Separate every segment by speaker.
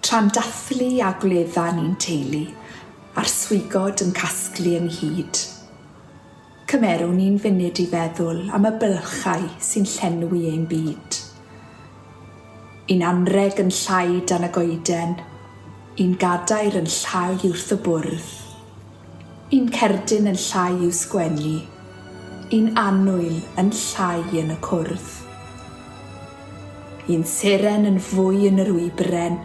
Speaker 1: Tra'n dathlu a gwledda ni'n teulu, a'r swigod yn casglu ynghyd. Cymerwn ni'n funud i feddwl am y bylchau sy'n llenwi ein byd. Un anreg yn llai dan y goeden, un gadair yn llai wrth y bwrdd, un cerdyn yn llai i'w sgwennu, un annwyl yn llai yn y cwrdd. Un seren yn fwy yn yr wybren,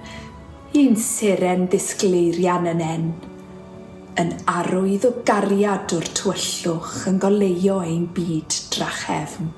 Speaker 1: un seren ddisgleirian yn arwydd o gariad o'r tywyllwch yn goleuo ein byd drachefn.